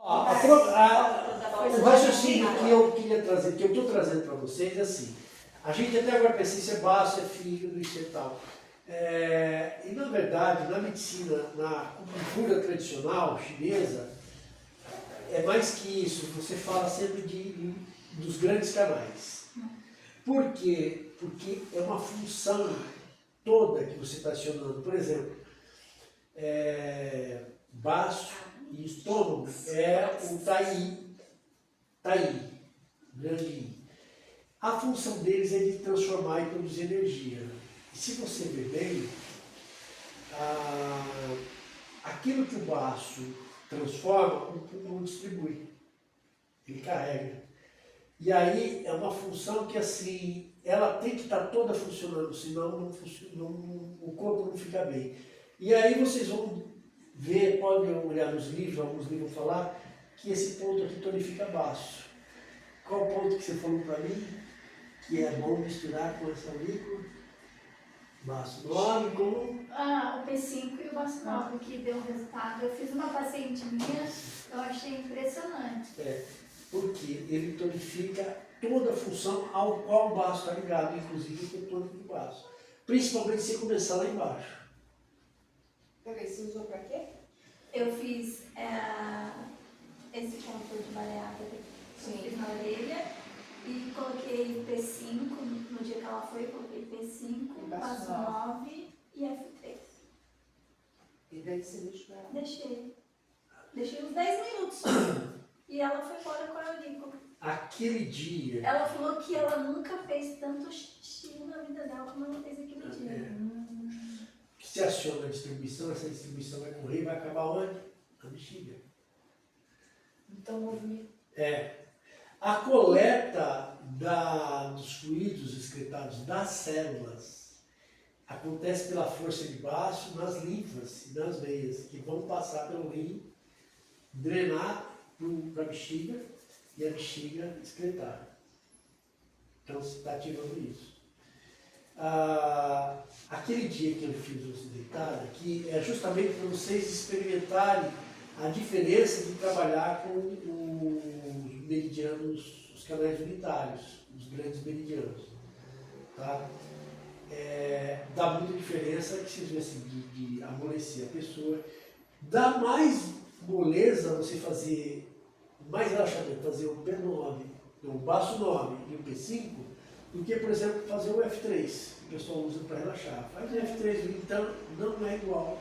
O raciocínio que eu queria trazer, que eu estou trazendo para vocês é assim. A gente até agora pensa, isso é baço, é fígado, isso é tal. E na verdade, na medicina, na acupuntura tradicional chinesa, é mais que isso. Você fala sempre dos grandes canais. Por quê? Porque é uma função toda que você está acionando. Por exemplo, baço e estômago é o Tai, grande I. A função deles é de transformar e produzir energia. E se você ver bem, aquilo que o baço transforma, o pulmão distribui. Ele carrega. E aí é uma função que assim, ela tem que estar toda funcionando, senão o corpo não fica bem. E aí vocês vão ver, podem olhar nos livros, alguns livros vão falar, que esse ponto aqui tonifica baço. Qual o ponto que você falou para mim? Que é bom misturar com essa líquido? Baço 9 com... o P5 e o baço 9 que deu resultado. Eu fiz uma paciente minha, eu achei impressionante. Porque ele tonifica toda a função ao qual o baço está ligado, inclusive o tônico do baço. Principalmente se começar lá embaixo. Peraí, você usou pra quê? Eu fiz esse ponto de baleada que eu fiz na orelha e coloquei P5, no dia que ela foi, coloquei P5, baço 9 e F3. E daí você deixou ela? Deixei uns 10 minutos só. E ela foi embora com a aurícula. Aquele dia... Ela falou que ela nunca fez tanto xixi na vida dela como ela fez aquele dia. Que se aciona a distribuição, essa distribuição vai correr e vai acabar onde? Na bexiga. Então, movimento. A coleta dos fluidos excretados das células acontece pela força de baço nas linfas e nas veias, que vão passar pelo rim, drenar para a bexiga e a bexiga excretar. Então você está ativando isso. Aquele dia que eu fiz o ocidentada, que é justamente para vocês experimentarem a diferença de trabalhar com os meridianos, os canais unitários, os grandes meridianos. Tá? Dá muita diferença que vocês veem assim, de amolecer a pessoa. Dá mais moleza você fazer, mais relaxamento, fazer o P9, o baço 9 e o P5, do que, por exemplo, fazer o F3, que o pessoal usa para relaxar. Faz o F3, então não é igual.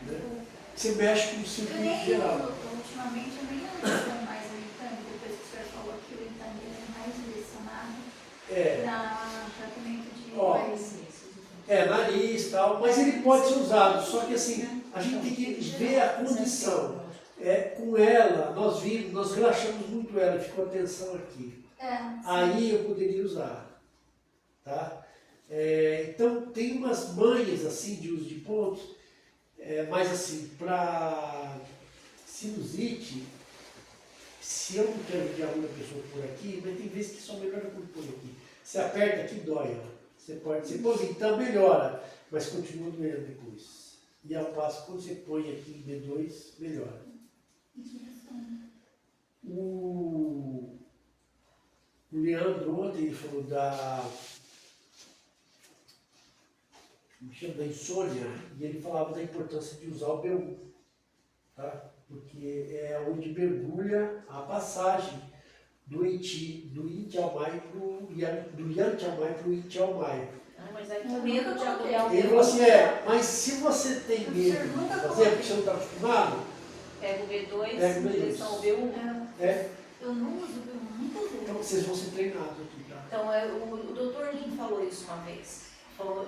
Né? Você mexe com o circuito geral. Ultimamente eu nem uso mais o Intang, depois que o senhor falou que o Intang é mais direcionado para tratamento de nariz e tal, mas ele pode ser usado, só que assim, a gente tem que ver a condição. Com ela, nós relaxamos muito ela, ficou a tensão aqui. Aí eu poderia usar. Tá? Então tem umas manhas assim de uso de pontos, mas assim, para sinusite, se eu não quero que a outra pessoa por aqui, mas tem vezes que só melhora por aqui. Você aperta aqui, dói. Você põe então melhora, mas continua doendo depois. E ao passo, quando você põe aqui em B2, melhora. O Leandro ontem ele falou da insônia, e ele falava da importância de usar o B1, tá? Porque é onde mergulha a passagem do Yin Chao Mai do Yang Chao Mai para o Yin Chao Mai. Mas aí tem medo de agulhar o Ele falou assim, mas se você tem medo de fazer, porque você não está acostumado, pega o B2, pega o B2. direção ao B1. Eu não uso B1, nunca usei. Então vocês vão ser treinados aqui, tá? Então, o doutor Lin falou isso uma vez. Falou,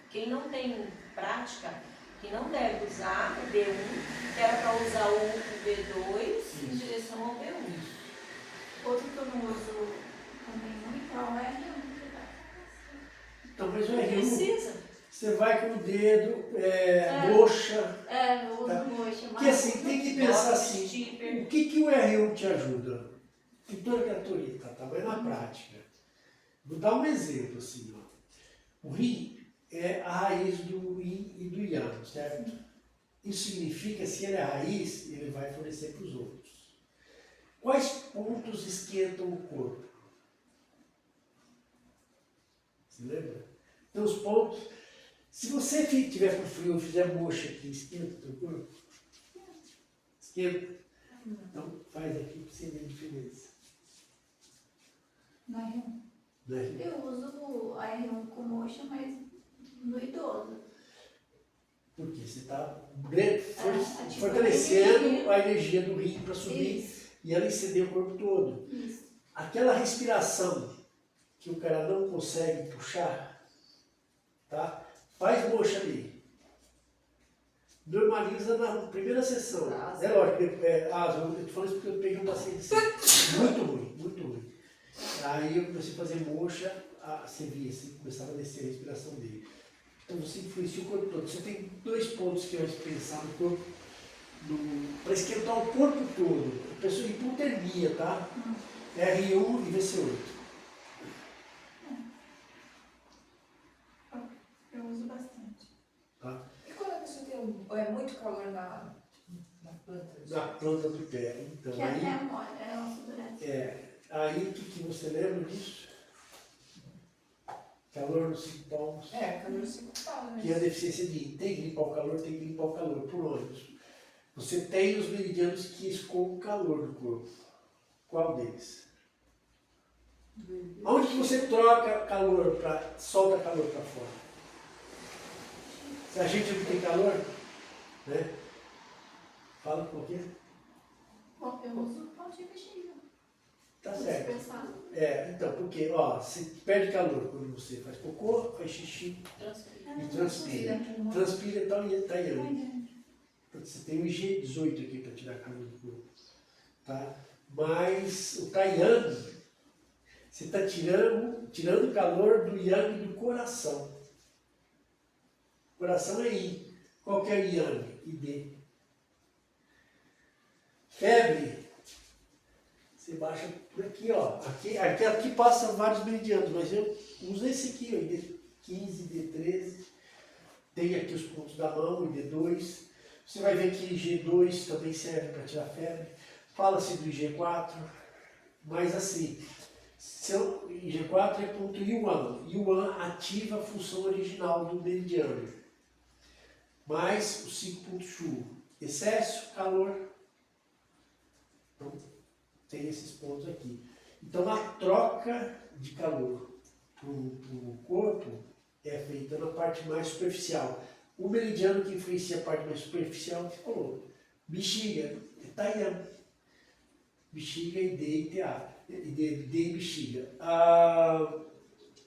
quem não tem prática, que não deve usar o B1, que era para usar o B2 em direção ao B1. Outro que eu não uso também muito é o R1. Então, mas o R1, Precisa. você vai com o dedo, roxa. Eu uso Tá? roxa. Porque assim, tem que pensar assim, o que o R1 te ajuda? Pintura gratuita, tá? Mas na prática. Vou dar um exemplo assim, ó. O Yin é a raiz do Yin e do Yang, certo? Isso significa, se ele é raiz, ele vai fornecer para os outros. Quais pontos esquentam o corpo? Você lembra? Então os pontos, se você tiver com frio e fizer moxa aqui, esquenta o teu corpo? Esquenta. Então faz aqui para você ver a diferença. Na R1. Né? Eu uso a R1 com moxa, mas no idoso. Porque você está ativa fortalecendo a energia do rim para subir Isso. e ela incendeia o corpo todo. Isso. Aquela respiração que o cara não consegue puxar, tá? Faz moxa ali. Normaliza na primeira sessão. Asa. É lógico, eu tô falando isso porque eu peguei um paciente assim, muito ruim, muito ruim. Aí eu comecei a fazer moxa, você via, assim, começava a descer a respiração dele. Então você influencia o corpo todo. Você tem 2 pontos que eu acho que pensar no corpo, para esquentar o corpo todo. A pessoa hipotermia, tá? R1 e VC8. Eu uso bastante. Tá? E quando a pessoa tem muito calor na planta? Na planta do pé. Então, Que aí, até molha, é um sudorese. aí o que você lembra disso? Calor nos sintomas. Calor sincopada, né? Que é a deficiência de tem que limpar o calor, tem que limpar o calor. Por onde? Você tem os meridianos que escoam o calor do corpo. Qual deles? Onde que você troca calor, solta calor para fora? Se a gente não tem calor, né? Fala um pouquinho. Bom, eu uso ponto de bexiga. Tá certo. Dispersado. Então, porque, você perde calor quando você faz cocô, faz xixi e transpira. Transpira tá indo. Você tem o IG18 aqui para tirar calor do corpo. Tá? Mas o Tayang, você está tirando calor do Yang do coração. Coração é I. Qual que é o Yang? ID. Febre, você baixa por aqui, ó. Aqui passam vários meridianos, mas eu uso esse aqui, ó, ID15, ID13. Tem aqui os pontos da mão, ID2. Você vai ver que IG2 também serve para tirar febre. Fala-se do IG4, mas assim, seu IG4 é ponto Yuan. Yuan ativa a função original do meridiano. Mais os 5 pontos Shu. Excesso, calor. Então, tem esses pontos aqui. Então, a troca de calor para o corpo é feita na parte mais superficial. O meridiano que influencia a parte mais superficial, que falou. Bexiga, Tayang. Bexiga e D e TA. D e bexiga.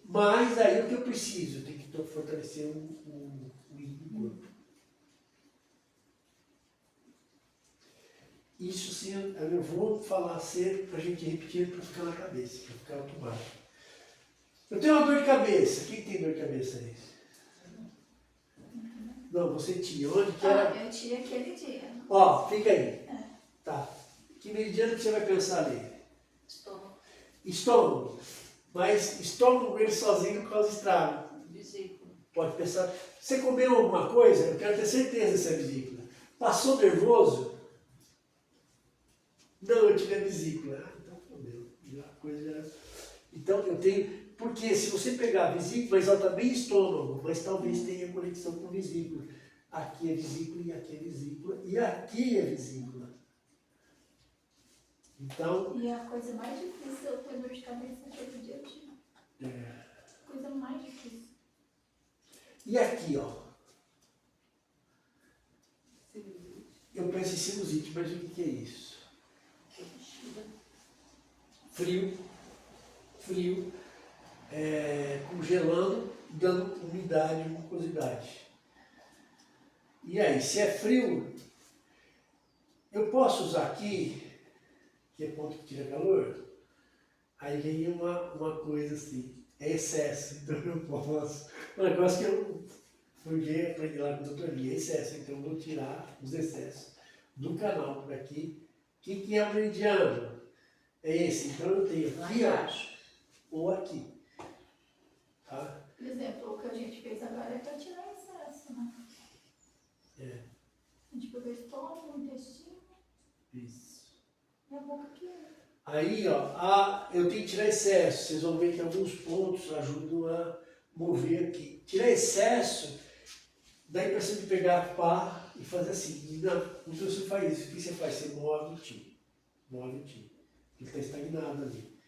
Mas aí o que eu preciso? Eu tenho que fortalecer o yin do corpo. Isso sim, eu vou falar sempre para a gente repetir para ficar na cabeça, para ficar automático. Eu tenho uma dor de cabeça. Quem tem dor de cabeça aí? Não, você tinha. Onde que era? Eu tinha aquele dia. Fica aí. Tá. Que meridiano que você vai pensar ali? Estômago. Estômago. Mas estômago ele sozinho causa estrago. Vesícula. Pode pensar. Você comeu alguma coisa? Eu quero ter certeza dessa vesícula. Passou nervoso? Não, eu tive a vesícula. Então fodeu. A coisa já... Então eu tenho... Porque se você pegar a vesícula, exalta bem estômago, mas talvez tenha conexão com vesícula. Aqui é vesícula e aqui é vesícula. E aqui é vesícula. Então... E a coisa mais difícil eu ter dor de cabeça naquele dia eu tinha. Coisa mais difícil. E aqui, ó. Eu penso em sinusite, mas o que é isso? Frio, congelando, dando umidade e mucosidade. E aí, se é frio, eu posso usar aqui, que é ponto que tira calor, aí vem uma coisa assim, é excesso, então eu posso. Um negócio que eu fui aprendi lá com o doutor Lia, é excesso, então eu vou tirar os excessos do canal por aqui. O que é o meridiano? É esse, então eu tenho aqui, ó, ou aqui. Tá? Por exemplo, o que a gente fez agora é para tirar excesso, né? A gente pegou estômago, intestino Isso. e a boca aqui. Aí, ó, eu tenho que tirar excesso. Vocês vão ver que alguns pontos ajudam a mover aqui. Tirar excesso, dá a impressão de pegar a pá e fazer assim. E não, então você faz isso. O que você faz? Você move o ti. Move o ti. Ele está estagnado ali.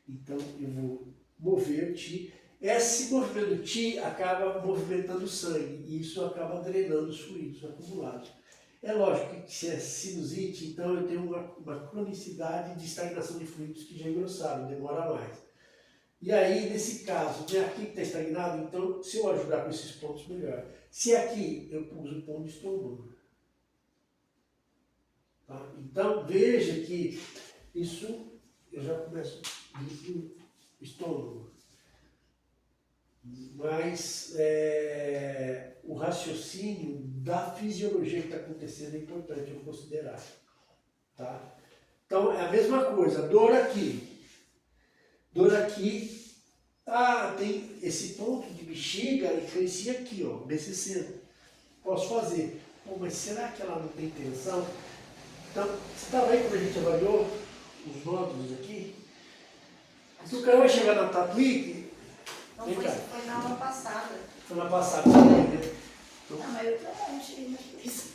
Então, eu vou mover o ti. Esse movimento do ti acaba movimentando o sangue. E isso acaba drenando os fluidos acumulados. É lógico que se é sinusite, então eu tenho uma cronicidade de estagnação de fluidos que já engrossaram, demora mais. E aí, nesse caso, aqui que está estagnado, então, se eu ajudar com esses pontos, melhor. Se aqui eu pus o ponto de estômago. Tá? Então, veja que isso, eu já começo do estômago. Mas o raciocínio da fisiologia que está acontecendo é importante eu considerar. Tá? Então, é a mesma coisa, dor aqui. Dor aqui, tem esse ponto de bexiga, influencia aqui, ó, BC60. Posso fazer. Pô, mas será que ela não tem tensão? Então, você está vendo quando a gente avaliou os nódulos aqui? Se o cara vai chegar na tatuí, Não foi na aula passada. foi na passada, né? Não, mas eu também tirei mais por isso.